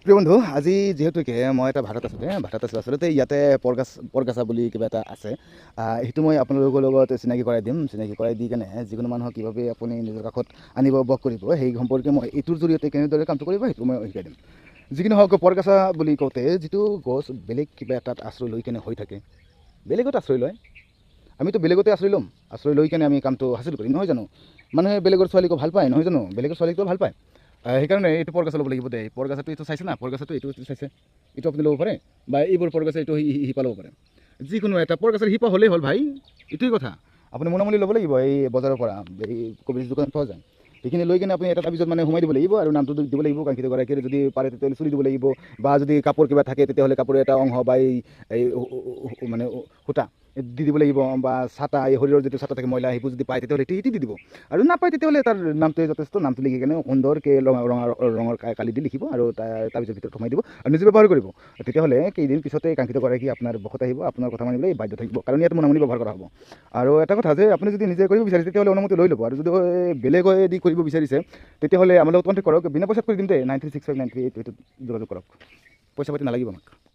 প্ৰিয় বন্ধু, আজি যিহেতুকে মই এটা ভাড়াত আছোঁ আচলতে ইয়াতে পৰগাছা বুলি কিবা এটা আছে। সেইটো মই আপোনালোকৰ লগত চিনাকি কৰাই দিম। চিনাকি কৰাই দি কেনে যিকোনো মানুহক কিভাৱে আপুনি নিজৰ কাষত আনিব বক কৰিব সেই সম্পৰ্কে মই এইটোৰ জৰিয়তে কেনেদৰে কামটো কৰিব সেইটো মই শিকাই দিম। যিকোনো হওক, পৰগাছা বুলি কওঁতে যিটো গছ বেলেগ কিবা এটাত আশ্ৰয় লৈ কেনে হৈ থাকে, বেলেগত আশ্ৰয় লয়, আমিতো বেলেগতে আশ্ৰয় ল'ম। আশ্ৰয় লৈ কেনে আমি কামটো হাচিল কৰিম, নহয় জানো? মানুহে বেলেগৰ ছোৱালীকো ভাল পায়, নহয় জানো? বেলেগৰ ছোৱালীকো ভাল পায়। সেইকাৰণে এইটো পৰগাছা ল'ব লাগিব দেই। পৰগাছাটো এইটো চাইছে না, পৰগাছাটো এইটো চাইছে, এইটো আপুনি ল'ব পাৰে, বা এইবোৰ পৰগাছা এইটো শিপা ল'ব পাৰে। যিকোনো এটা পৰগাছাৰ শিপা হ'লেই হ'ল ভাই, এইটোৱে কথা। আপুনি মোনামুলি ল'ব লাগিব, এই বজাৰৰ পৰা, এই কবিৰ দোকানত পোৱা যায়। সেইখিনি লৈ কিনে আপুনি এটা তাৰপিছত মানে সোমাই দিব লাগিব আৰু নামটো দিব লাগিব। কাংক্ষিত গৰাকীৰ যদি পাৰে তেতিয়াহ'লে চুলি দিব লাগিব, বা যদি কাপোৰ কিবা থাকে তেতিয়াহ'লে কাপোৰৰ এটা অংশ বা এই মানে সূতা দি দিব লাগিব, বা ছাটা, এই শৰীৰৰ যিটো ছাটা থাকে ময়লা, সেইবোৰ যদি পায় তেতিয়াহ'লে এটি দি দিব, আৰু নাপায় তেতিয়াহ'লে তাৰ নামটোৱে যথেষ্ট। নামটো লিখি কেনে সুন্দৰকৈ ৰঙৰ কালি দি লিখিব আৰু তাৰপিছত ভিতৰত সোমাই দিব আৰু নিজে ব্যৱহাৰ কৰিব। তেতিয়াহ'লে কেইদিন পিছতে কাংক্ষিত গৰাকী আপোনাৰ বশত আহিব, আপোনাৰ কথা মানিবলৈ বাধ্য থাকিব, কাৰণ ইয়াত মোনামুনি ব্যৱহাৰ কৰা হ'ব। আৰু এটা কথা যে আপুনি যদি নিজে কৰিব বিচাৰিছে তেতিয়াহ'লে অনুমতি লৈ ল'ব, আৰু যদি বেলেগেদি কৰিব বিচাৰিছে তেতিয়াহ'লে আমাৰ লগত কণ্টেক্ট কৰক। বিনা পইচাত কৰি দিম দেই। 93659388 যোগাযোগ কৰক, পইচা পাতি নালাগিব আমাক।